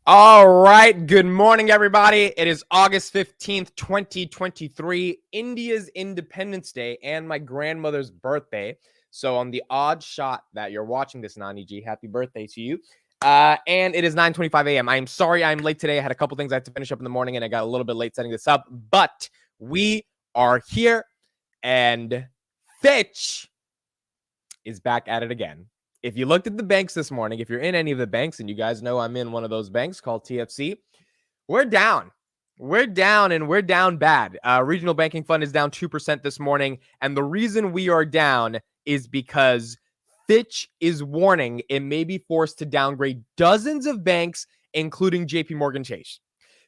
All right. Good morning, everybody. It is August 15th, 2023, India's Independence Day and my grandmother's birthday. So on the odd shot that you're watching this, Nani G, happy birthday to you. And it is 9:25 a.m. I'm sorry I'm late today. I had a couple things I had to finish up in the morning and I got a little bit late setting this up, but we are here and Fitch is back at it again. If you looked at the banks this morning, if you're in any of the banks, and you guys know I'm in one of those banks called TFC, we're down. We're down, and we're down bad. Regional Banking Fund is down 2% this morning, and the reason we are down is because Fitch is warning it may be forced to downgrade dozens of banks, including JP Morgan Chase.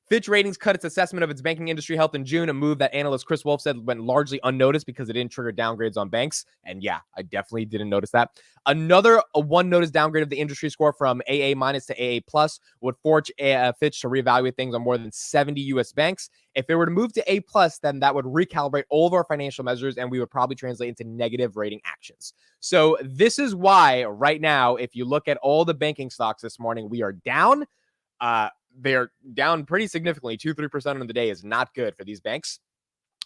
Fitch Ratings cut its assessment of its banking industry health in June, a move that analyst Chris Wolf said went largely unnoticed because it didn't trigger downgrades on banks. And yeah, I definitely didn't notice that. Another one notice downgrade of the industry score from AA- to AA plus would force Fitch to reevaluate things on more than 70 U.S. banks. If it were to move to A plus, then that would recalibrate all of our financial measures, and we would probably translate into negative rating actions. So this is why right now, if you look at all the banking stocks this morning, we are down. They're down pretty significantly. 2-3% on the day is not good for these banks.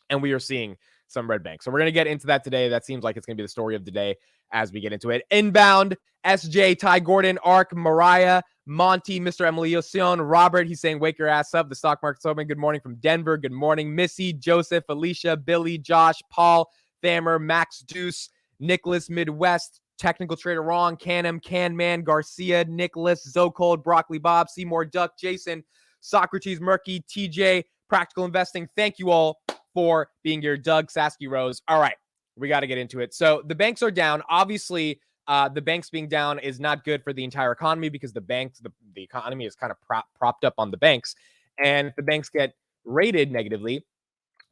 And we are seeing some red banks. So we're going to get into that today. That seems like it's going to be the story of the day as we get into it. Inbound, SJ, Ty Gordon, Ark, Mariah, Monty, Mr. Emiliosion, Robert. He's saying, wake your ass up. The stock market's open. Good morning from Denver. Good morning, Missy, Joseph, Alicia, Billy, Josh, Paul, Thamer, Max Deuce, Nicholas, Midwest, Technical Trader Wrong, Canham, Canman, Garcia, Nicholas, Zocold, Broccoli Bob, Seymour Duck, Jason, Socrates, Murky, TJ, Practical Investing. Thank you all for being here. Doug, Sasky Rose. All right, we got to get into it. So the banks are down. Obviously, the banks being down is not good for the entire economy because the banks, the economy is kind of propped up on the banks. And if the banks get rated negatively,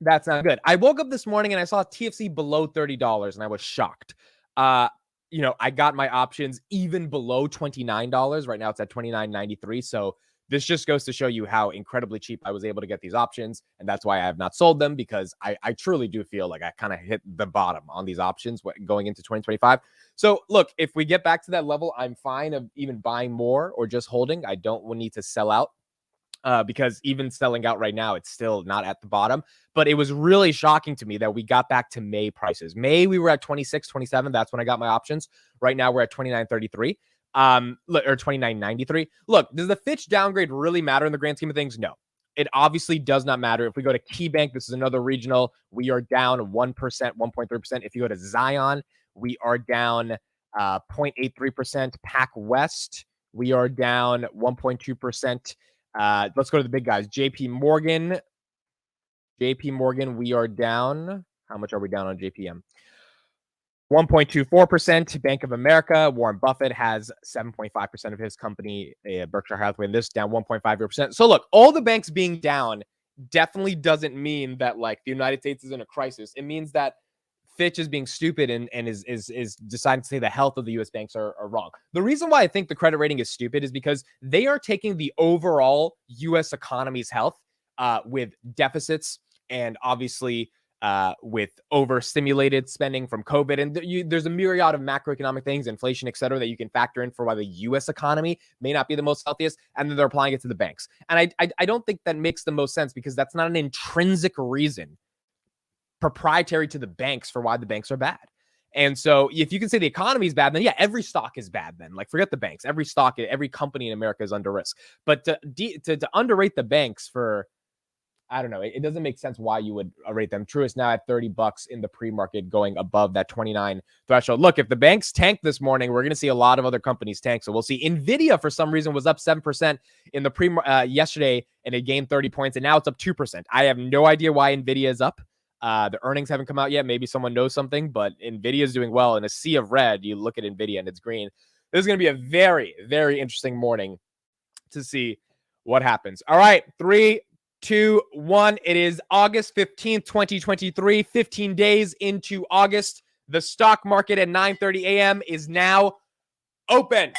that's not good. I woke up this morning and I saw TFC below $30 and I was shocked. I got my options even below $29. Right now it's at $29.93. So this just goes to show you how incredibly cheap I was able to get these options. And that's why I have not sold them, because I truly do feel like I kind of hit the bottom on these options going into 2025. So look, if we get back to that level, I'm fine of even buying more or just holding. I don't need to sell out. Because even selling out right now, it's still not at the bottom. But it was really shocking to me that we got back to May prices. May, we were at 26, 27. That's when I got my options. Right now, we're at 29.33 or 29.93. Look, does the Fitch downgrade really matter in the grand scheme of things? No. It obviously does not matter. If we go to KeyBank, this is another regional, we are down 1%, 1.3%. If you go to Zion, we are down 0.83%. Pac West, we are down 1.2%. Let's go to the big guys. JP Morgan, we are down. How much are we down on JPM? 1.24%. Bank of America, Warren Buffett has 7.5% of his company, Berkshire Hathaway, and this down 1.50%. So look, all the banks being down definitely doesn't mean that like the United States is in a crisis. It means that Fitch is being stupid and is deciding to say the health of the U.S. banks are wrong. The reason why I think the credit rating is stupid is because they are taking the overall U.S. economy's health with deficits and obviously with overstimulated spending from COVID. And there's a myriad of macroeconomic things, inflation, et cetera, that you can factor in for why the U.S. economy may not be the most healthiest. And then they're applying it to the banks. And I don't think that makes the most sense, because that's not an intrinsic reason proprietary to the banks for why the banks are bad. And so if you can say the economy is bad, then yeah, every stock is bad then. Like, forget the banks. Every stock, every company in America is under risk. But to underrate the banks for, I don't know, it doesn't make sense why you would rate them. Truist now at $30 in the pre-market, going above that 29 threshold. Look, if the banks tank this morning, we're going to see a lot of other companies tank. So we'll see. Nvidia, for some reason, was up 7% in the yesterday, and it gained 30 points, and now it's up 2%. I have no idea why Nvidia is up. The earnings haven't come out yet. Maybe someone knows something, but Nvidia is doing well in a sea of red. You look at Nvidia and it's green. This is going to be a very, very interesting morning to see what happens. All right, 3, 2, 1. It is August 15th, 2023, 15 days into August. The stock market at 9:30 a.m. is now open.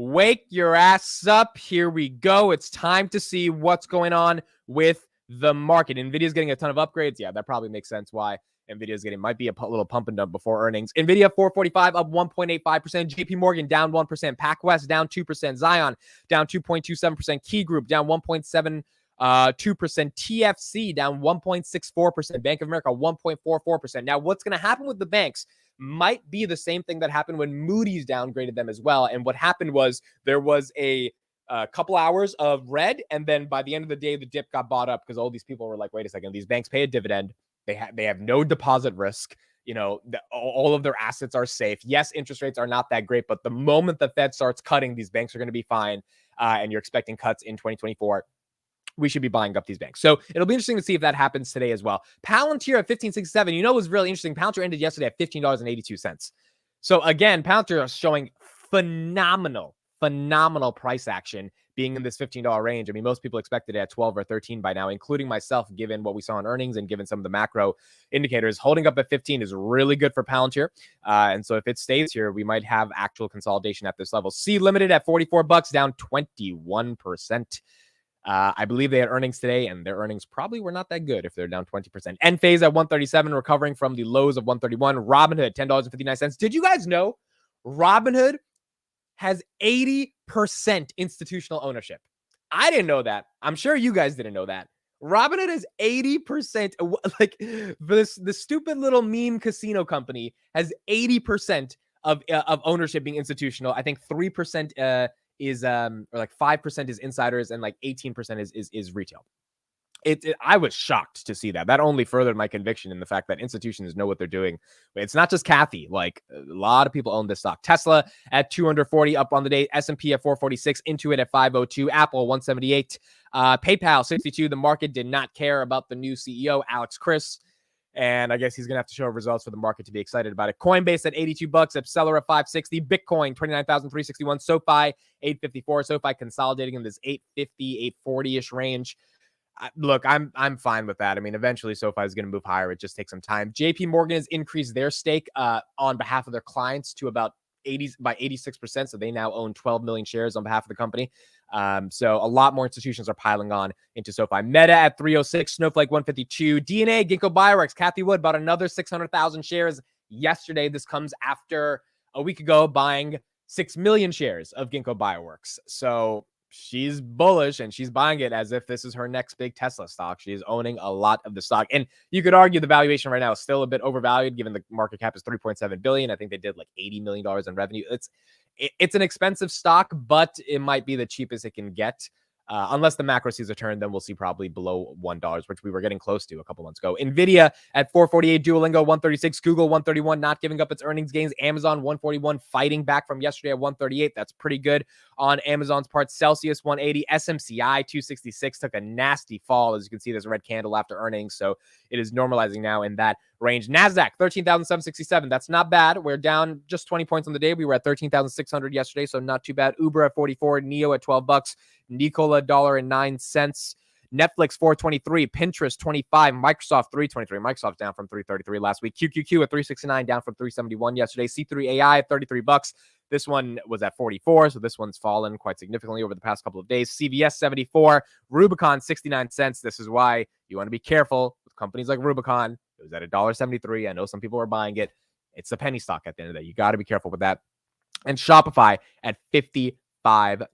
Wake your ass up. Here we go. It's time to see what's going on with the market. Nvidia's getting a ton of upgrades. Yeah, that probably makes sense why Nvidia might be a little pump and dump before earnings. Nvidia 445 up 1.85%. JP Morgan down 1%. PacWest down 2%. Zion down 2.27%. Key Group down 1.72%. TFC down 1.64%. Bank of America 1.44%. Now, what's going to happen with the banks might be the same thing that happened when Moody's downgraded them as well. And what happened was there was a couple hours of red, and then by the end of the day, the dip got bought up because all these people were like, wait a second, these banks pay a dividend. They have no deposit risk. All of their assets are safe. Yes, interest rates are not that great, but the moment the Fed starts cutting, these banks are going to be fine. And you're expecting cuts in 2024. We should be buying up these banks. So it'll be interesting to see if that happens today as well. Palantir at 15.67. What was really interesting? Palantir ended yesterday at $15.82. So again, Palantir is showing phenomenal price action being in this $15 range. I mean, most people expected it at 12 or 13 by now, including myself, given what we saw in earnings and given some of the macro indicators. Holding up at 15 is really good for Palantir. And so if it stays here, we might have actual consolidation at this level. C Limited at $44, down 21%. I believe they had earnings today, and their earnings probably were not that good if they're down 20%. Enphase at 137, recovering from the lows of 131. Robinhood, $10.59. Did you guys know Robinhood has 80% institutional ownership? I didn't know that. I'm sure you guys didn't know that. Robinhood is 80%. Like the stupid little meme casino company has 80% of ownership being institutional. I think 3% is or like 5% is insiders, and like 18% is retail. I was shocked to see that. That only furthered my conviction in the fact that institutions know what they're doing. But it's not just Kathy. Like, a lot of people own this stock. Tesla at 240 up on the day. S&P at 446. Intuit at 502. Apple 178. PayPal 62. The market did not care about the new CEO, Alex Chris. And I guess he's going to have to show results for the market to be excited about it. Coinbase at $82. Epsilon at 560. Bitcoin 29,361. SoFi 854. SoFi consolidating in this 850, 840-ish range. Look, I'm fine with that. I mean, eventually SoFi is going to move higher. It just takes some time. JP Morgan has increased their stake on behalf of their clients to about 86%. So they now own 12 million shares on behalf of the company. So a lot more institutions are piling on into SoFi. Meta at 306, Snowflake 152, DNA, Ginkgo Bioworks, Kathy Wood bought another 600,000 shares yesterday. This comes after a week ago buying 6 million shares of Ginkgo Bioworks. So she's bullish, and she's buying it as if this is her next big Tesla stock. She is owning a lot of the stock. And you could argue the valuation right now is still a bit overvalued, given the market cap is $3.7 billion. I think they did like $80 million in revenue. It's an expensive stock, but it might be the cheapest it can get. Unless the macro sees a turn, then we'll see probably below $1, which we were getting close to a couple months ago. Nvidia at 448, Duolingo 136, Google 131, not giving up its earnings gains. Amazon 141, fighting back from yesterday at 138. That's pretty good on Amazon's part. Celsius 180, SMCI 266 took a nasty fall. As you can see, there's a red candle after earnings, so it is normalizing now in that range. NASDAQ 13,767. That's not bad. We're down just 20 points on the day. We were at 13,600 yesterday, so not too bad. Uber at 44, NIO at $12, Nikola $1.09, Netflix 423, Pinterest 25, Microsoft 323. Microsoft's down from 333 last week. QQQ at 369, down from 371 yesterday. C3 AI at $33. This one was at 44, so this one's fallen quite significantly over the past couple of days. CVS 74, Rubicon 69 cents. This is why you want to be careful with companies like Rubicon. It was at $1.73. I know some people are buying it. It's a penny stock at the end of the day. You got to be careful with that. And Shopify at $55.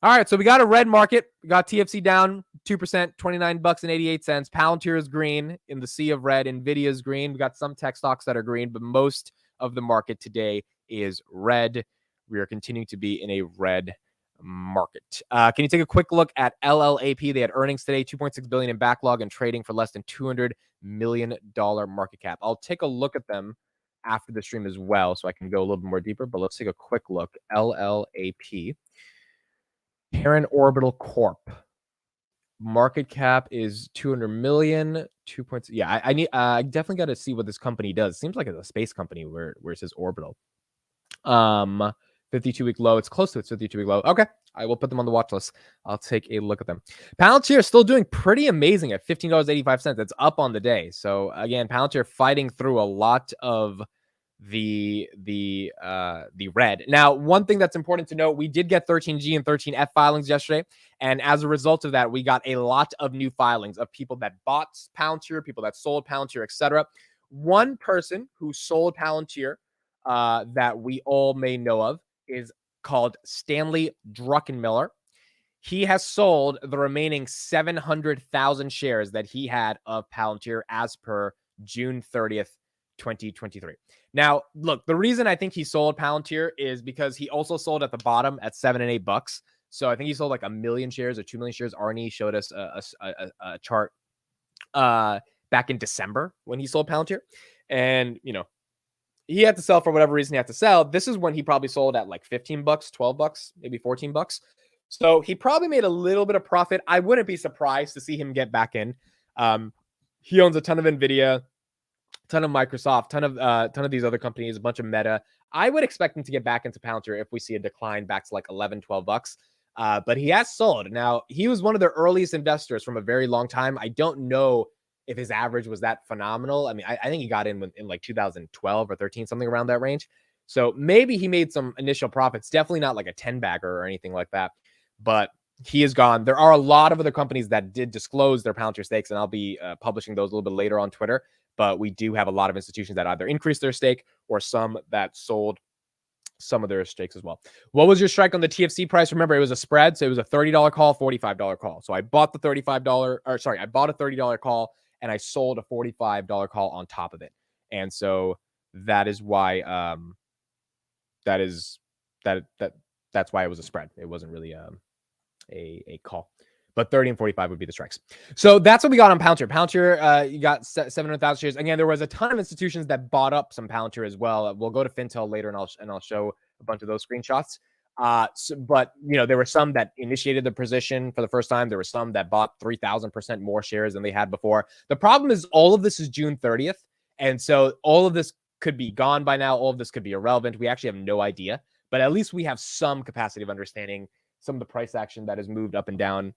All right, so we got a red market. We got TFC down 2%, $29.88. Palantir is green in the sea of red. Nvidia is green. We got some tech stocks that are green, but most of the market today is red. We are continuing to be in a red market. Can you take a quick look at LLAP? They had earnings today, $2.6 billion in backlog and trading for less than $200 million market cap. I'll take a look at them after the stream as well, so I can go a little bit more deeper, but let's take a quick look. LLAP. Terran Orbital Corp. Market cap is 200 million. 2 points. Yeah, I definitely got to see what this company does. Seems like it's a space company where it says Orbital. 52-week low. It's close to its 52-week low. Okay, I will put them on the watch list. I'll take a look at them. Palantir is still doing pretty amazing at $15.85. It's up on the day. So again, Palantir fighting through a lot of the red. Now, one thing that's important to note, we did get 13G and 13F filings yesterday, and as a result of that, we got a lot of new filings of people that bought Palantir, people that sold Palantir, etc. One person who sold Palantir that we all may know of is called Stanley Druckenmiller. He has sold the remaining 700,000 shares that he had of Palantir as per June 30th, 2023. Now, look, the reason I think he sold Palantir is because he also sold at the bottom at $7 and $8. So I think he sold like 1 million shares or 2 million shares. Arnie showed us a chart back in December when he sold Palantir. And, he had to sell for whatever reason he had to sell. This is when he probably sold at like $15, $12, maybe $14. So he probably made a little bit of profit. I wouldn't be surprised to see him get back in. He owns a ton of Nvidia, ton of Microsoft, ton of these other companies, a bunch of Meta. I would expect him to get back into Palantir if we see a decline back to like 11, $12. But he has sold. Now, he was one of the earliest investors from a very long time. I don't know if his average was that phenomenal. I mean, I think he got in like 2012 or 13, something around that range. So maybe he made some initial profits. Definitely not like a 10 bagger or anything like that. But he is gone. There are a lot of other companies that did disclose their Palantir stakes, and I'll be publishing those a little bit later on Twitter. But we do have a lot of institutions that either increased their stake or some that sold some of their stakes as well. What was your strike on the TFC price? Remember, it was a spread, so it was a $30 call, $45 call. So I bought the I bought a $30 call and I sold a $45 call on top of it. And so that is why that's why it was a spread. It wasn't really a call. But 30 and 45 would be the strikes. So that's what we got on Palantir. Palantir, you got 700,000 shares. Again, there was a ton of institutions that bought up some Palantir as well. We'll go to Fintel later, and I'll show a bunch of those screenshots. But there were some that initiated the position for the first time. There were some that bought 3,000% more shares than they had before. The problem is all of this is June 30th, and so all of this could be gone by now. All of this could be irrelevant. We actually have no idea, but at least we have some capacity of understanding some of the price action that has moved up and down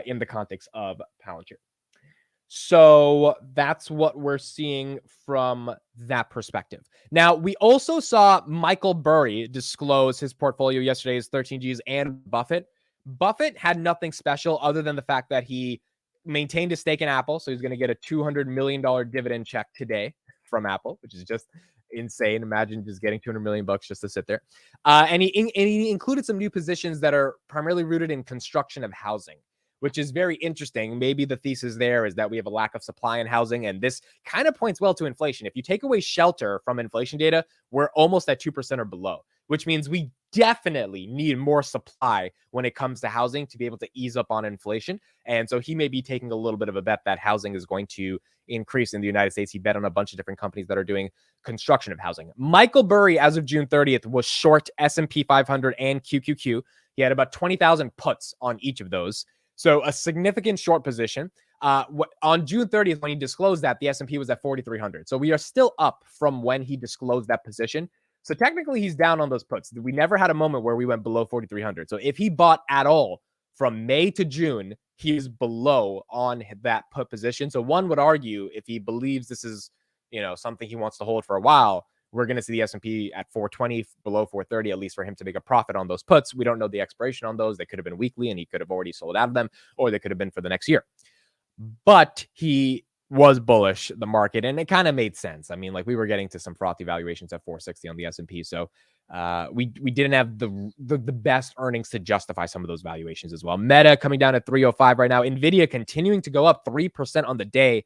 in the context of Palantir. So that's what we're seeing from that perspective. Now, we also saw Michael Burry disclose his portfolio yesterday, his 13Gs and Buffett. Buffett had nothing special other than the fact that he maintained his stake in Apple. So he's going to get a $200 million dividend check today from Apple, which is just insane. Imagine just getting $200 million just to sit there. And he included some new positions that are primarily rooted in construction of housing, which is very interesting. Maybe the thesis there is that we have a lack of supply in housing, and this kind of points well to inflation. If you take away shelter from inflation data, we're almost at 2% or below, which means we definitely need more supply when it comes to housing to be able to ease up on inflation. And so he may be taking a little bit of a bet that housing is going to increase in the United States. He bet on a bunch of different companies that are doing construction of housing. Michael Burry, as of June 30th, was short S&P 500 and QQQ. He had about 20,000 puts on each of those. So a significant short position. On June 30th, when he disclosed that, the S&P was at 4,300. So we are still up from when he disclosed that position. So technically, he's down on those puts. We never had a moment where we went below 4,300. So if he bought at all from May to June, he is below on that put position. So one would argue, if he believes this is something he wants to hold for a while, we're going to see the S&P at 420, below 430, at least for him to make a profit on those puts. We don't know the expiration on those. They could have been weekly and he could have already sold out of them, or they could have been for the next year. But he was bullish the market, and it kind of made sense. I mean, like, we were getting to some frothy valuations at 460 on the S&P. So we didn't have the best earnings to justify some of those valuations as well. Meta coming down at 305 right now. Nvidia continuing to go up 3% on the day.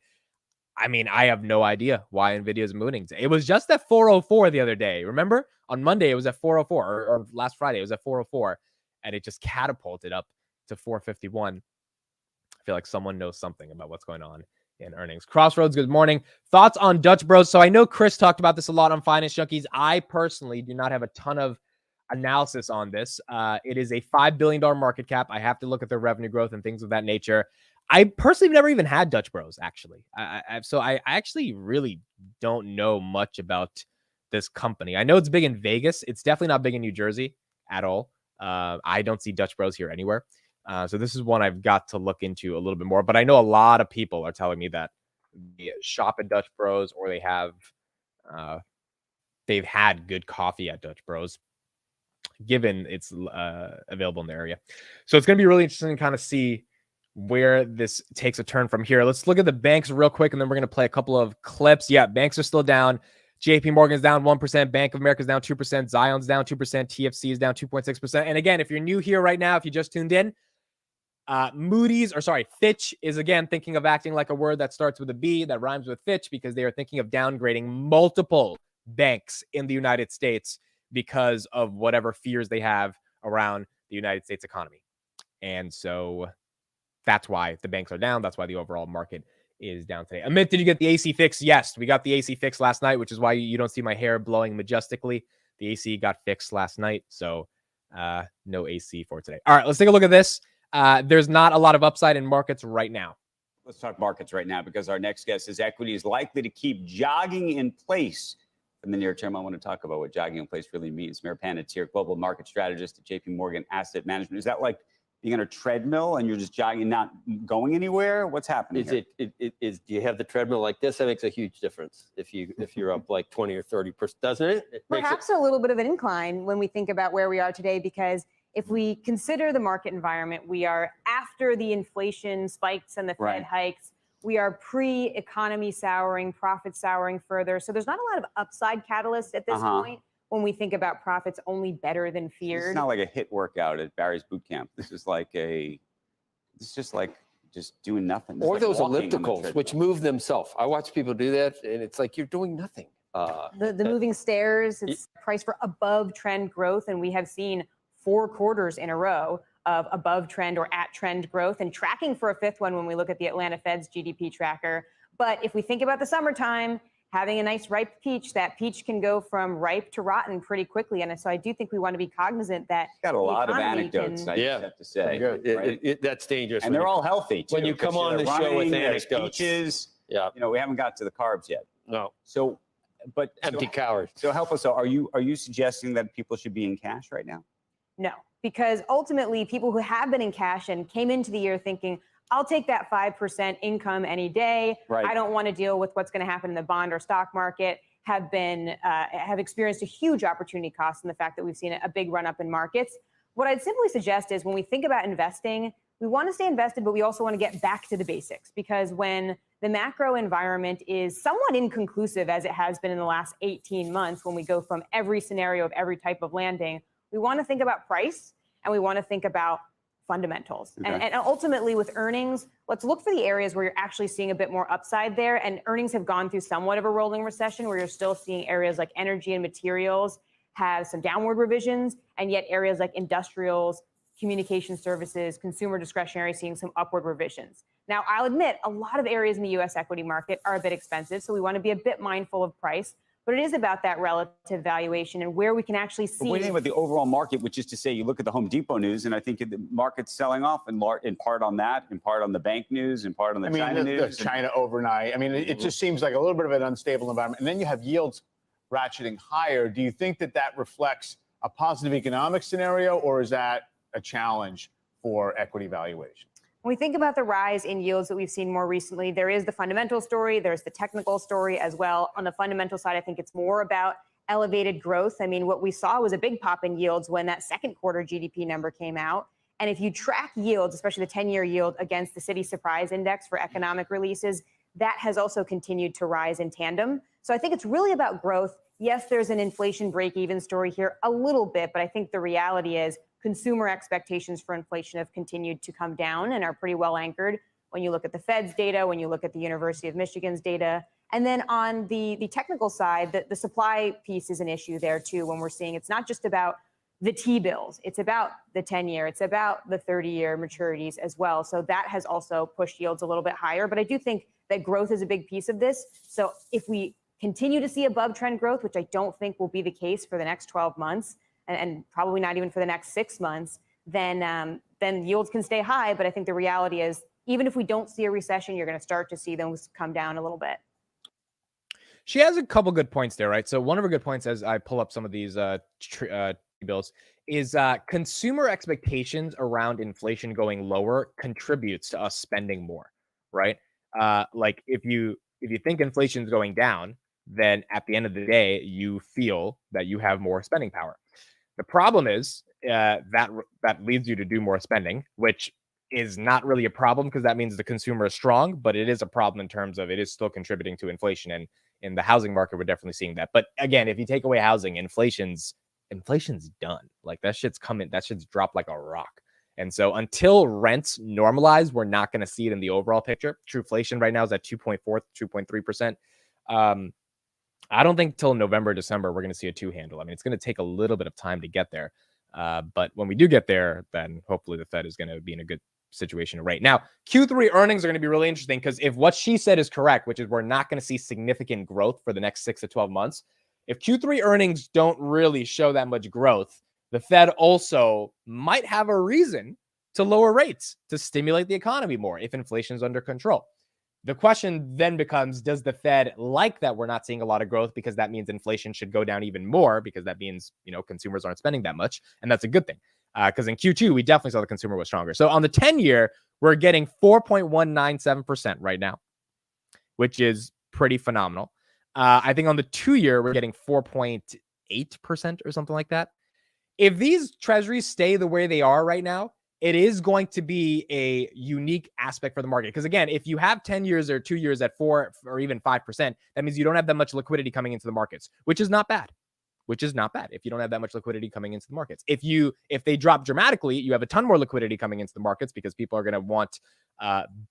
I mean, I have no idea why Nvidia is moving. It was just at 404 the other day. Remember? On Monday, it was at 404, or last Friday, it was at 404, and it just catapulted up to 451. I feel like someone knows something about what's going on in earnings. Crossroads, good morning. Thoughts on Dutch Bros? So I know Chris talked about this a lot on Finance Junkies. I personally do not have a ton of analysis on this. It is a $5 billion market cap. I have to look at their revenue growth and things of that nature. I personally have never even had Dutch Bros, actually. So I actually really don't know much about this company. I know it's big in Vegas. It's definitely not big in New Jersey at all. I don't see Dutch Bros here anywhere. So this is one I've got to look into a little bit more. But I know a lot of people are telling me that they shop at Dutch Bros, or they have they've had good coffee at Dutch Bros, given it's available in the area. So it's going to be really interesting to kind of see where this takes a turn from here. Let's look at the banks real quick, and then we're going to play a couple of clips. Yeah, banks are still down. JP Morgan's down 1%. Bank of America's down 2%. Zion's down 2%. TFC is down 2.6%. And again, if you're new here right now, if you just tuned in, Fitch is again thinking of acting like a word that starts with a B that rhymes with Fitch, because they are thinking of downgrading multiple banks in the United States because of whatever fears they have around the United States economy. And so that's why the banks are down. That's why the overall market is down today. Amit, did you get the AC fix? Yes, we got the AC fix last night, which is why you don't see my hair blowing majestically. The AC got fixed last night, so no AC for today. All right, let's take a look at this. There's not a lot of upside in markets right now. Let's talk markets right now, because our next guest says equity is likely to keep jogging in place in the near term. I want to talk about what jogging in place really means. Mayor Panettiere, global market strategist at JP Morgan Asset Management. Is that like being on a treadmill and you're just jogging, not going anywhere? What's happening? Do you have the treadmill like this? That makes a huge difference if you're up like 20 or 30%, doesn't it? Perhaps a little bit of an incline when we think about where we are today, because if we consider the market environment, we are after the inflation spikes and the Fed hikes. We are pre-economy souring, profit souring further. So there's not a lot of upside catalyst at this point when we think about profits only better than feared. It's not like a HIIT workout at Barry's boot camp. This is just doing nothing. Or those ellipticals, which move themselves. I watch people do that, and it's like you're doing nothing. The moving stairs, it's priced for above trend growth, and we have seen 4 quarters in a row of above trend or at trend growth, and tracking for a 5th one when we look at the Atlanta Fed's GDP tracker. But if we think about the summertime, having a nice ripe peach, that peach can go from ripe to rotten pretty quickly. And so I do think we want to be cognizant that got a lot of anecdotes, I have to say. Right? That's dangerous. And they're all healthy, too. When you come on the show with anecdotes. Peaches, we haven't got to the carbs yet. No. So, but empty calories. So help us. So are you suggesting that people should be in cash right now? No, because ultimately people who have been in cash and came into the year thinking, I'll take that 5% income any day. I don't want to deal with what's going to happen in the bond or stock market, have experienced a huge opportunity cost in the fact that we've seen a big run up in markets. What I'd simply suggest is when we think about investing, we want to stay invested, but we also want to get back to the basics, because when the macro environment is somewhat inconclusive, as it has been in the last 18 months, when we go from every scenario of every type of landing, we want to think about price and we want to think about fundamentals. And ultimately with earnings, let's look for the areas where you're actually seeing a bit more upside there. And earnings have gone through somewhat of a rolling recession, where you're still seeing areas like energy and materials have some downward revisions, and yet areas like industrials, communication services, consumer discretionary seeing some upward revisions. Now, I'll admit a lot of areas in the US equity market are a bit expensive, so we want to be a bit mindful of price. But it is about that relative valuation and where we can actually see. But what do you think about the overall market, which is to say, you look at the Home Depot news, and I think the market's selling off in part on that, in part on the bank news, in part on the China news. The China overnight. I mean, it just seems like a little bit of an unstable environment. And then you have yields ratcheting higher. Do you think that reflects a positive economic scenario, or is that a challenge for equity valuation? When we think about the rise in yields that we've seen more recently, there is the fundamental story, there's the technical story as well. On the fundamental side, I think it's more about elevated growth. I mean, what we saw was a big pop in yields when that second quarter GDP number came out. And if you track yields, especially the 10-year yield against the Citi Surprise Index for economic releases, that has also continued to rise in tandem. So I think it's really about growth. Yes, there's an inflation break-even story here a little bit, but I think the reality is consumer expectations for inflation have continued to come down and are pretty well anchored when you look at the Fed's data, when you look at the University of Michigan's data. And then on the technical side, the supply piece is an issue there too, when we're seeing it's not just about the T-bills, it's about the 10-year, it's about the 30-year maturities as well. So that has also pushed yields a little bit higher. But I do think that growth is a big piece of this. So if we continue to see above trend growth, which I don't think will be the case for the next 12 months, and probably not even for the next 6 months, then yields can stay high. But I think the reality is, even if we don't see a recession, you're going to start to see those come down a little bit. She has a couple good points there, right? So one of her good points, as I pull up some of these bills, is consumer expectations around inflation going lower contributes to us spending more, right? Like if you think inflation is going down, then at the end of the day, you feel that you have more spending power. The problem is that leads you to do more spending, which is not really a problem because that means the consumer is strong, but it is a problem in terms of it is still contributing to inflation. And in the housing market, we're definitely seeing that. But again, if you take away housing, inflation's done. Like that shit's coming. That shit's dropped like a rock. And so until rents normalize, we're not going to see it in the overall picture. Trueflation right now is at 2.4, 2.3%. I don't think till November, December, we're going to see a two handle. I mean, it's going to take a little bit of time to get there. But when we do get there, then hopefully the Fed is going to be in a good situation right now. Q3 earnings are going to be really interesting because if what she said is correct, which is we're not going to see significant growth for the next 6 to 12 months, if Q3 earnings don't really show that much growth, the Fed also might have a reason to lower rates to stimulate the economy more if inflation is under control. The question then becomes, does the Fed like that we're not seeing a lot of growth because that means inflation should go down even more because that means, consumers aren't spending that much. And that's a good thing because in Q2, we definitely saw the consumer was stronger. So on the 10-year, we're getting 4.197% right now, which is pretty phenomenal. I think on the 2-year, we're getting 4.8% or something like that. If these treasuries stay the way they are right now, it is going to be a unique aspect for the market. Because again, if you have 10 years or 2 years at 4 or even 5%, that means you don't have that much liquidity coming into the markets, which is not bad. If you don't have that much liquidity coming into the markets. If they drop dramatically, you have a ton more liquidity coming into the markets because people are going to want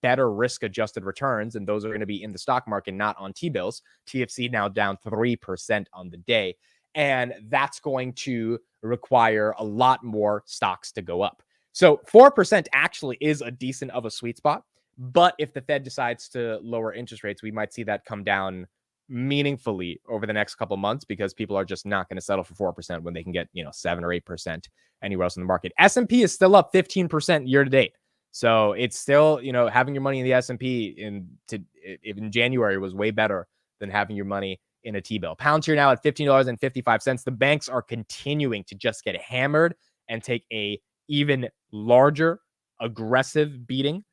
better risk-adjusted returns, and those are going to be in the stock market, not on T-bills. TFC now down 3% on the day, and that's going to require a lot more stocks to go up. So 4% actually is a decent of a sweet spot. But if the Fed decides to lower interest rates, we might see that come down meaningfully over the next couple of months because people are just not going to settle for 4% when they can get, 7 or 8% anywhere else in the market. S&P is still up 15% year to date. So it's still, having your money in the S&P in January was way better than having your money in a T-bill. Pounds here now at $15.55. The banks are continuing to just get hammered and take a even larger, aggressive beating.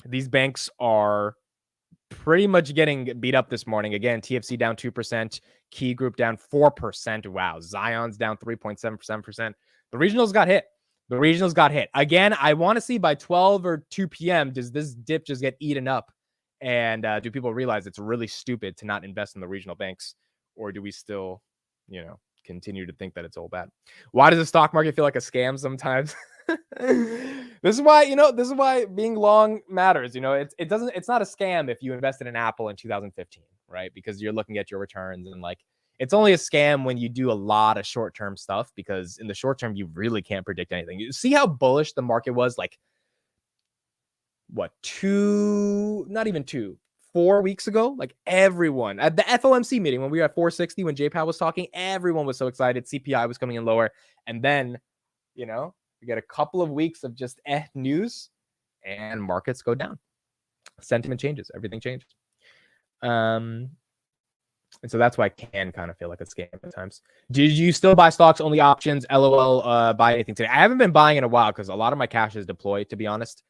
These banks are pretty much getting beat up this morning. Again, TFC down 2%, Key Group down 4%. Wow, Zion's down 3.7%. The regionals got hit. Again, I want to see by 12 or 2 p.m., does this dip just get eaten up? And do people realize it's really stupid to not invest in the regional banks? Or do we still, continue to think that it's all bad? Why does the stock market feel like a scam sometimes? This is why being long matters. It's not a scam if you invested in Apple in 2015, right? Because you're looking at your returns, and it's only a scam when you do a lot of short-term stuff, because in the short term, you really can't predict anything. You see how bullish the market was 4 weeks ago? Everyone at the FOMC meeting, when we were at 460, when J-Powell was talking, everyone was so excited. CPI was coming in lower. And then, we get a couple of weeks of just news and markets go down. Sentiment changes. Everything changes. And so that's why I can kind of feel like a scam at times. Did you still buy stocks, only options? LOL, buy anything today? I haven't been buying in a while because a lot of my cash is deployed, to be honest.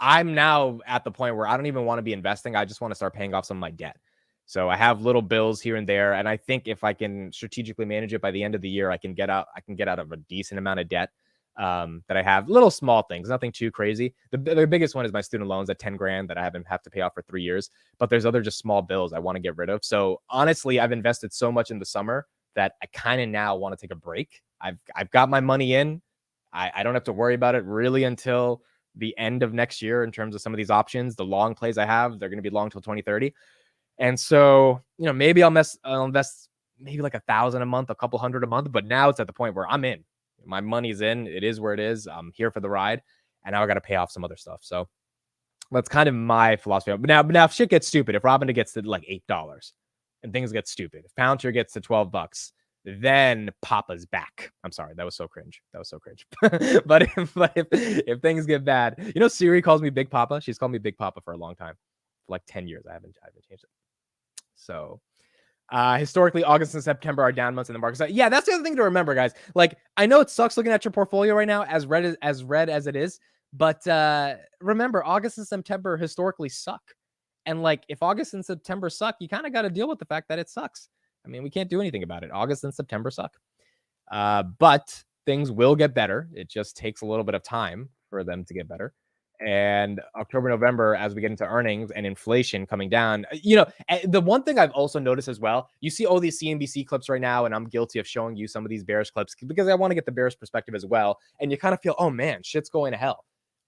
I'm now at the point where I don't even want to be investing. I just want to start paying off some of my debt. So I have little bills here and there. And I think if I can strategically manage it by the end of the year, I can get out of a decent amount of debt that I have. Little small things, nothing too crazy. The biggest one is my student loans at 10 grand that I have to pay off for 3 years. But there's other just small bills I want to get rid of. So honestly, I've invested so much in the summer that I kind of now want to take a break. I've got my money in. I don't have to worry about it really until the end of next year in terms of some of these options. The long plays I have, they're going to be long till 2030. And so, maybe I'll invest maybe $1,000 a month, a couple hundred a month. But now it's at the point where I'm in. My money's in. It is where it is. I'm here for the ride. And now I got to pay off some other stuff. So that's kind of my philosophy. But now if shit gets stupid, if Robinhood gets to $8 and things get stupid, if Palantir gets to $12, then Papa's back. I'm sorry, that was so cringe. but if things get bad, Siri calls me Big Papa. She's called me Big Papa for a long time, for 10 years. I haven't changed it. So historically, August and September are down months in the market. So, yeah, that's the other thing to remember, guys. I know it sucks looking at your portfolio right now, as red as it is, but remember, August and September historically suck. And like, if August and September suck, you kind of got to deal with the fact that it sucks. I mean, we can't do anything about it. August and September suck. But things will get better. It just takes a little bit of time for them to get better. And October, November, as we get into earnings and inflation coming down, the one thing I've also noticed as well, you see all these CNBC clips right now, and I'm guilty of showing you some of these bearish clips because I want to get the bearish perspective as well. And you kind of feel, oh man, shit's going to hell.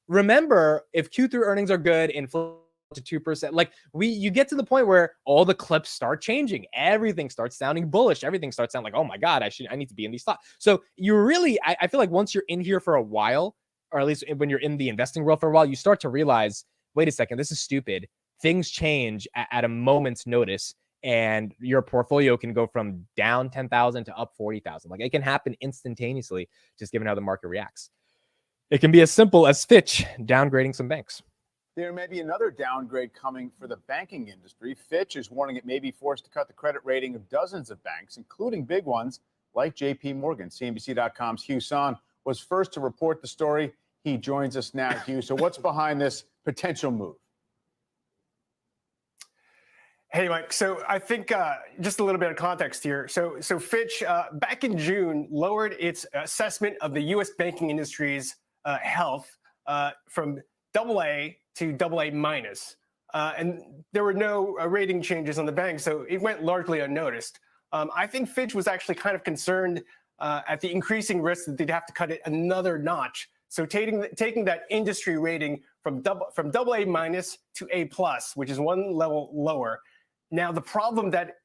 Remember, if Q3 earnings are good, inflation to 2%, like you get to the point where all the clips start changing. Everything starts sounding bullish. Everything starts sounding like, oh my God, I need to be in these stocks. So you really, I feel like once you're in here for a while, or at least when you're in the investing world for a while, you start to realize, wait a second, this is stupid. Things change at a moment's notice, and your portfolio can go from down 10,000 to up 40,000. Like, it can happen instantaneously, just given how the market reacts. It can be as simple as Fitch downgrading some banks. There may be another downgrade coming for the banking industry. Fitch is warning it may be forced to cut the credit rating of dozens of banks, including big ones like JP Morgan. CNBC.com's Hugh Son was first to report the story. He joins us now, Hugh. So what's behind this potential move? Hey, Mike. So I think just a little bit of context here. So Fitch, back in June, lowered its assessment of the U.S. banking industry's health from AA to AA minus. And there were no rating changes on the bank, so it went largely unnoticed. I think Fitch was actually kind of concerned at the increasing risk that they'd have to cut it another notch. So taking that industry rating from AA minus to A plus, which is one level lower. Now, the problem that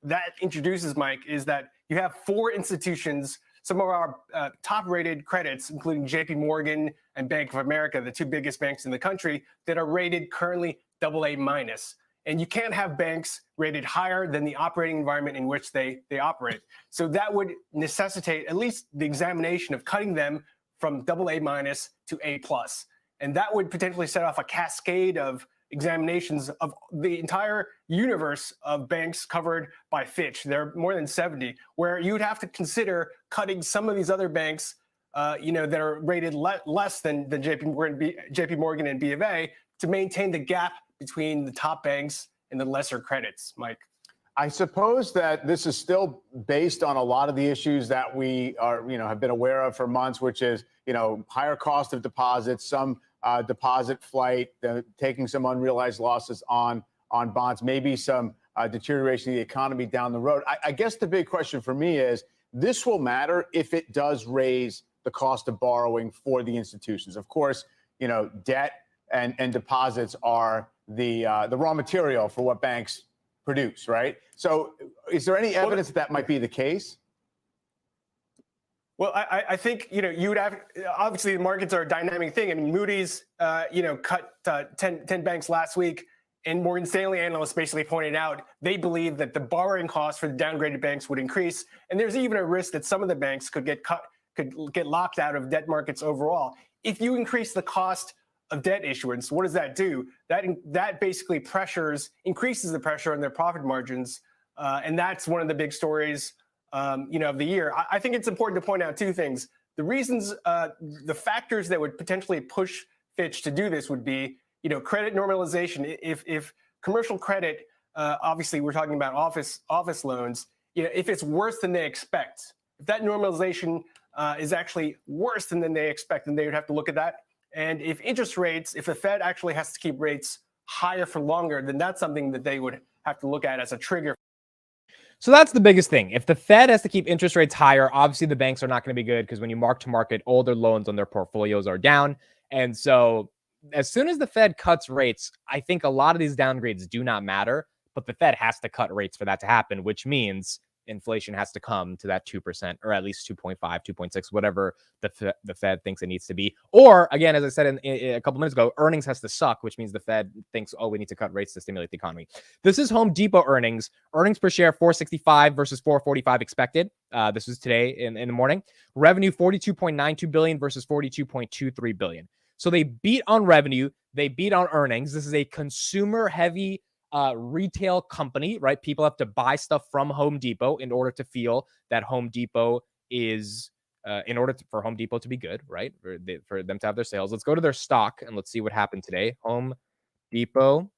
introduces, Mike, is that you have 4 institutions, some of our top-rated credits, including JP Morgan and Bank of America, the 2 biggest banks in the country, that are rated currently AA minus. And you can't have banks rated higher than the operating environment in which they operate. So that would necessitate at least the examination of cutting them from AA minus to A plus. And that would potentially set off a cascade of examinations of the entire universe of banks covered by Fitch. There are more than 70, where you'd have to consider cutting some of these other banks, that are rated less than JP Morgan and B of A, to maintain the gap between the top banks and the lesser credits, Mike. I suppose that this is still based on a lot of the issues that we are, have been aware of for months, which is, higher cost of deposits, some deposit flight, taking some unrealized losses on bonds, maybe some deterioration of the economy down the road. I guess the big question for me is, this will matter if it does raise the cost of borrowing for the institutions. Of course, debt and deposits are the raw material for what banks produce, right? So is there any evidence that might be the case? Well, I think, you would have, obviously the markets are a dynamic thing. I mean, Moody's, cut 10 banks last week, and Morgan Stanley analysts basically pointed out they believe that the borrowing costs for the downgraded banks would increase. And there's even a risk that some of the banks could get locked out of debt markets overall. If you increase the cost of debt issuance, what does that do? That basically increases the pressure on their profit margins. And that's one of the big stories of the year. I think it's important to point out 2 things. The reasons, the factors that would potentially push Fitch to do this would be, credit normalization. If commercial credit, obviously we're talking about office loans, if it's worse than they expect, if that normalization is actually worse than they expect, then they would have to look at that. And if the Fed actually has to keep rates higher for longer, then that's something that they would have to look at as a trigger. So that's the biggest thing. If the Fed has to keep interest rates higher, obviously the banks are not going to be good, because when you mark to market, all their loans on their portfolios are down. And so as soon as the Fed cuts rates, I think a lot of these downgrades do not matter, but the Fed has to cut rates for that to happen, which means inflation has to come to that 2%, or at least 2.5, 2.6, whatever the Fed thinks it needs to be. Or again, as I said in a couple minutes ago, earnings has to suck, which means the Fed thinks, oh, we need to cut rates to stimulate the economy. This is Home Depot earnings per share, $4.65 versus $4.45 expected. This was today in the morning. Revenue, $42.92 billion versus $42.23 billion. So they beat on revenue, they beat on earnings. This is a consumer heavy retail company, right? People have to buy stuff from Home Depot in order to feel that Home Depot is, for Home Depot to be good, right? For them to have their sales. Let's go to their stock and let's see what happened today. Home Depot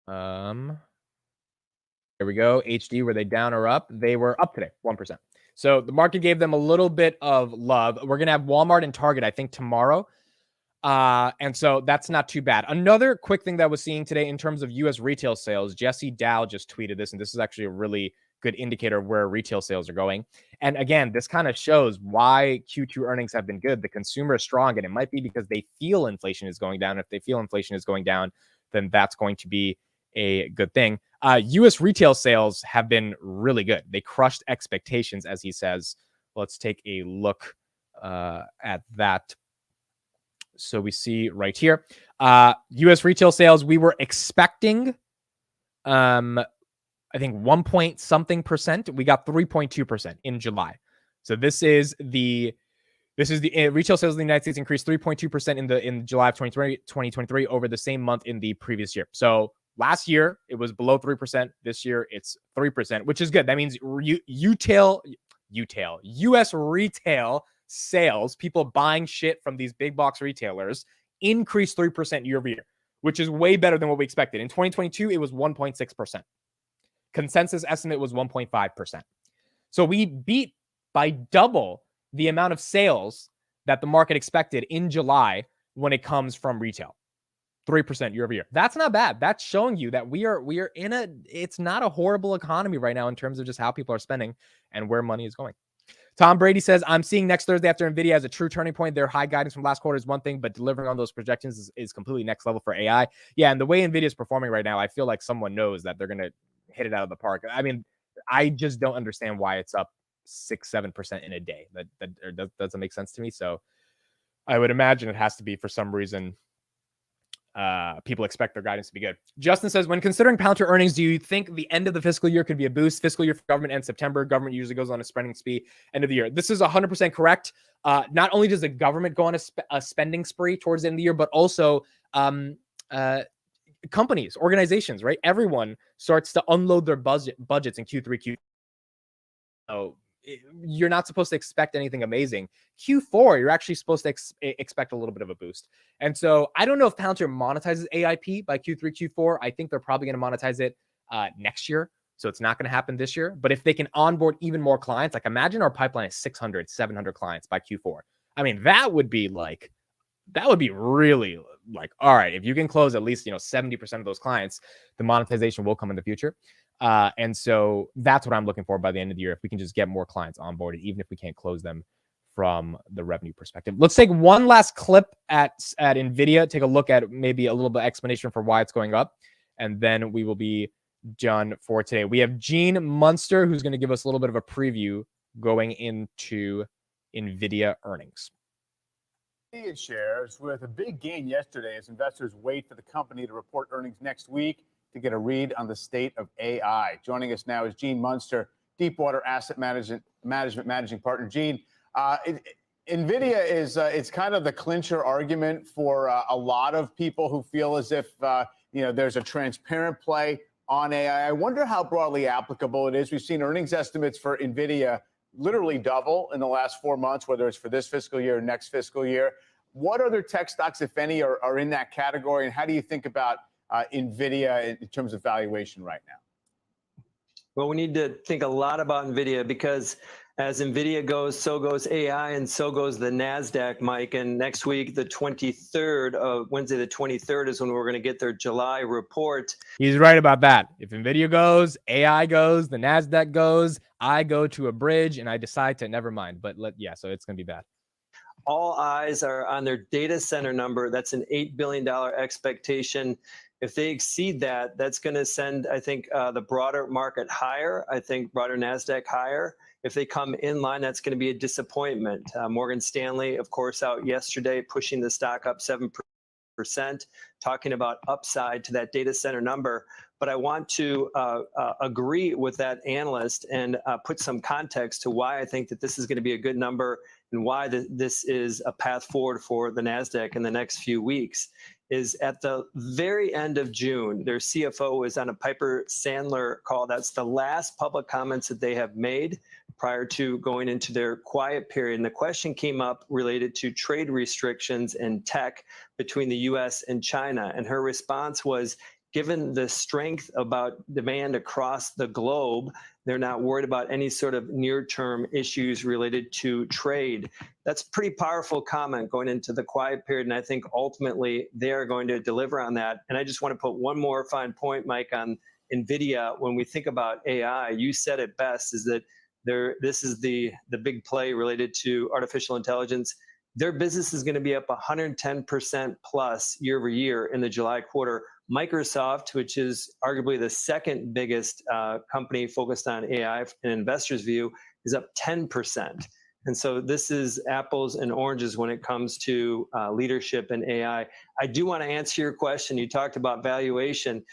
There we go. HD, were they down or up? They were up today, 1%. So the market gave them a little bit of love. We're going to have Walmart and Target, I think, tomorrow. And so that's not too bad. Another quick thing that I was seeing today in terms of U.S. retail sales, Jesse Dow just tweeted this, and this is actually a really good indicator of where retail sales are going. And again, this kind of shows why Q2 earnings have been good. The consumer is strong, and it might be because they feel inflation is going down. If they feel inflation is going down, then that's going to be a good thing. U.S. retail sales have been really good. They crushed expectations, as he says. Let's take a look at that. So we see right here, U.S. retail sales, we were expecting, I think 1 point something percent. We got 3.2% in July. So this is the retail sales in the United States increased 3.2% in July of 2023 over the same month in the previous year. So last year it was below 3%. This year it's 3%, which is good. That means U.S. retail sales, people buying shit from these big box retailers, increased 3% year over year, which is way better than what we expected. In 2022, it was 1.6%. Consensus estimate was 1.5%. So we beat by double the amount of sales that the market expected in July when it comes from retail. 3% year over year. That's not bad. That's showing you that we are in it's not a horrible economy right now in terms of just how people are spending and where money is going. Tom Brady says, I'm seeing next Thursday after Nvidia as a true turning point. Their high guidance from last quarter is one thing, but delivering on those projections is completely next level for AI. Yeah, and the way Nvidia is performing right now, I feel like someone knows that they're going to hit it out of the park. I mean, I just don't understand why it's up 6-7% in a day. That doesn't make sense to me. So I would imagine it has to be for some reason. People expect their guidance to be good. Justin says, when considering Palantir earnings, do you think the end of the fiscal year could be a boost? Fiscal year for government ends September. Government usually goes on a spending spree end of the year. This is 100% correct. Not only does the government go on a spending spree towards the end of the year, but also companies, organizations, right? Everyone starts to unload their budgets in Q3, Q4. So you're not supposed to expect anything amazing. Q4, you're actually supposed to expect a little bit of a boost. And so I don't know if Palantir monetizes AIP by Q3, Q4. I think they're probably going to monetize it next year. So it's not going to happen this year. But if they can onboard even more clients, like imagine our pipeline is 600, 700 clients by Q4. I mean, that would be really like, all right, if you can close at least, 70% of those clients, the monetization will come in the future. And so that's what I'm looking for by the end of the year. If we can just get more clients onboarded, even if we can't close them from the revenue perspective. Let's take one last clip at Nvidia, take a look at maybe a little bit of explanation for why it's going up. And then we will be done for today. We have Gene Munster, who's going to give us a little bit of a preview going into Nvidia earnings. Nvidia shares with a big gain yesterday as investors wait for the company to report earnings next week to get a read on the state of AI. Joining us now is Gene Munster, Deepwater Asset Management Managing Partner. Gene, Nvidia is it's kind of the clincher argument for a lot of people who feel as if there's a transparent play on AI. I wonder how broadly applicable it is. We've seen earnings estimates for Nvidia literally double in the last 4 months, whether it's for this fiscal year or next fiscal year. What other tech stocks, if any, are in that category, and how do you think about Nvidia in terms of valuation right now? Well, we need to think a lot about Nvidia because as Nvidia goes, so goes AI, and so goes the NASDAQ, Mike. And next week, the 23rd, Wednesday the 23rd is when we're going to get their July report. He's right about that. If Nvidia goes, AI goes, the NASDAQ goes, I go to a bridge and I decide to never mind. But so it's going to be bad. All eyes are on their data center number. That's an $8 billion expectation. If they exceed that, that's going to send, I think, the broader market higher. I think broader NASDAQ higher. If they come in line, that's going to be a disappointment. Morgan Stanley, of course, out yesterday, pushing the stock up 7%, talking about upside to that data center number. But I want to agree with that analyst and put some context to why I think that this is going to be a good number and why this is a path forward for the NASDAQ in the next few weeks. Is at the very end of June, their CFO was on a Piper Sandler call. That's the last public comments that they have made prior to going into their quiet period. And the question came up related to trade restrictions and tech between the US and China. And her response was, given the strength about demand across the globe, they're not worried about any sort of near-term issues related to trade. That's a pretty powerful comment going into the quiet period, and I think ultimately they are going to deliver on that. And I just want to put one more fine point, Mike, on Nvidia. When we think about AI, you said it best, is that this is the big play related to artificial intelligence. Their business is going to be up 110% plus year over year in the July quarter. Microsoft, which is arguably the second biggest company focused on AI in investors' view, is up 10%. And so this is apples and oranges when it comes to leadership in AI. I do want to answer your question. You talked about valuation.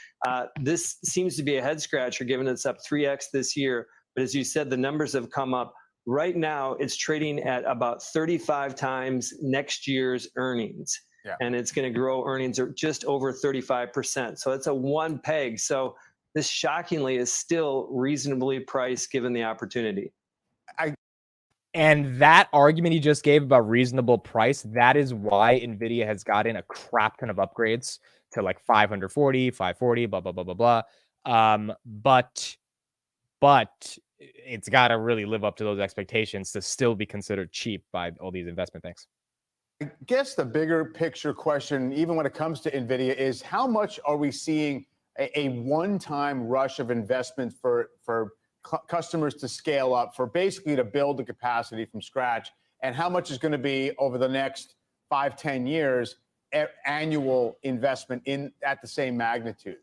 This seems to be a head scratcher given it's up 3x this year. But as you said, the numbers have come up. Right now, it's trading at about 35 times next year's earnings. Yeah. And it's going to grow earnings are just over 35%. So it's a one peg. So this shockingly is still reasonably priced given the opportunity. And that argument he just gave about reasonable price, that is why Nvidia has gotten a crap ton of upgrades to like 540, 540, blah, blah, blah, blah, blah. But it's got to really live up to those expectations to still be considered cheap by all these investment things. I guess the bigger picture question, even when it comes to Nvidia, is how much are we seeing a one-time rush of investment for customers to scale up, for basically to build the capacity from scratch, and how much is going to be over the next 5-10 years annual investment at the same magnitude?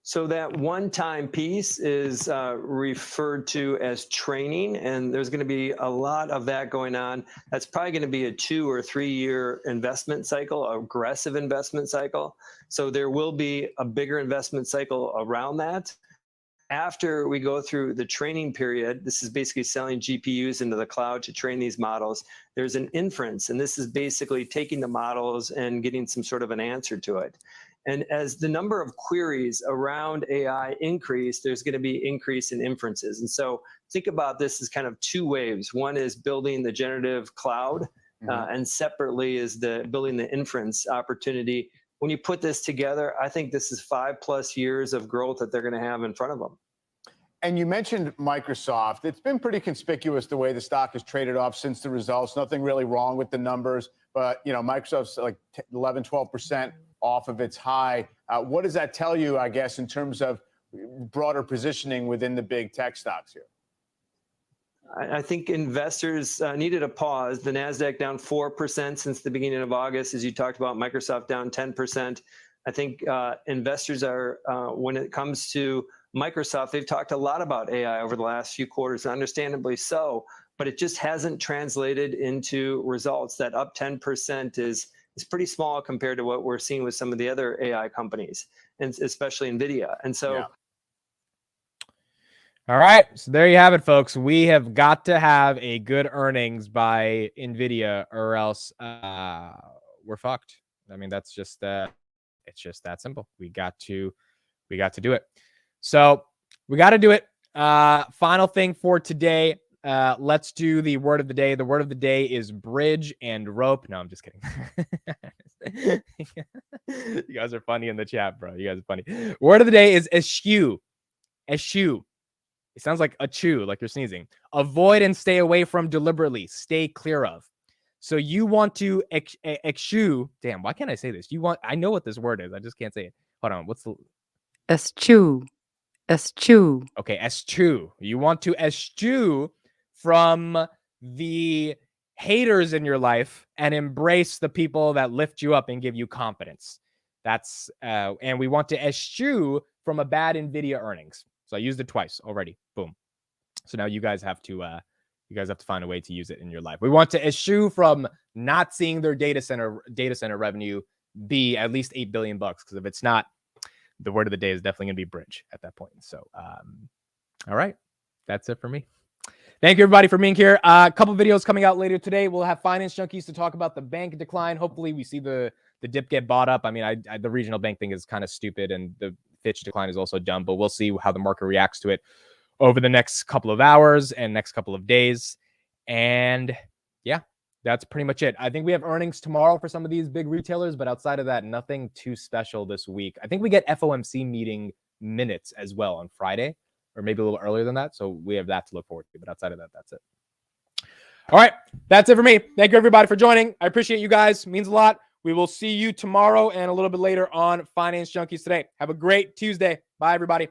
So that one-time piece is referred to as training, and there's going to be a lot of that going on. That's probably going to be a 2 or 3 year investment cycle, aggressive investment cycle. So there will be a bigger investment cycle around that. After we go through the training period, this is basically selling GPUs into the cloud to train these models. There's an inference, and this is basically taking the models and getting some sort of an answer to it. And as the number of queries around AI increase, there's going to be increase in inferences. And so think about this as kind of two waves. One is building the generative cloud, and separately is building the inference opportunity. When you put this together, I think this is 5+ years of growth that they're going to have in front of them. And you mentioned Microsoft. It's been pretty conspicuous the way the stock has traded off since the results. Nothing really wrong with the numbers, but Microsoft's like 11, 12% off of its high. What does that tell you, I guess, in terms of broader positioning within the big tech stocks here? I think investors needed a pause. The NASDAQ down 4% since the beginning of August, as you talked about, Microsoft down 10%. I think investors are, when it comes to Microsoft, they've talked a lot about AI over the last few quarters, understandably so, but it just hasn't translated into results. That up 10% is pretty small compared to what we're seeing with some of the other AI companies, and especially Nvidia. And so, yeah. All right, so there you have it, folks. We have got to have a good earnings by Nvidia, or else we're fucked. I mean, that's just it's just that simple. We got to do it. So we got to do it. Final thing for today. Let's do the word of the day. The word of the day is bridge and rope. No, I'm just kidding. You guys are funny in the chat, bro. You guys are funny. Word of the day is eschew. Eschew. It sounds like a chew, like you're sneezing. Avoid and stay away from deliberately. Stay clear of. So you want to eschew. Damn, why can't I say this? I know what this word is. I just can't say it. Hold on. What's the... Eschew. Eschew. Okay, eschew. You want to eschew from the haters in your life and embrace the people that lift you up and give you confidence. That's and we want to eschew from a bad Nvidia earnings. So I used it twice already. Boom. So now you guys have to find a way to use it in your life. We want to eschew from not seeing their data center revenue be at least $8 billion, because if it's not, the word of the day is definitely going to be bridge at that point. So, all right, that's it for me. Thank you, everybody, for being here. A couple videos coming out later today. We'll have finance junkies to talk about the bank decline. Hopefully, we see the dip get bought up. I mean, the regional bank thing is kind of stupid, and the Fitch decline is also dumb, but we'll see how the market reacts to it over the next couple of hours and next couple of days. And yeah, That's pretty much it. I think we have earnings tomorrow for some of these big retailers, but outside of that, nothing too special this week. I think we get FOMC meeting minutes as well on Friday, or maybe a little earlier than that. So we have that to look forward to. But outside of that, that's it. All right. That's it for me. Thank you, everybody, for joining. I appreciate you guys. It means a lot. We will see you tomorrow and a little bit later on Finance Junkies today. Have a great Tuesday. Bye, everybody.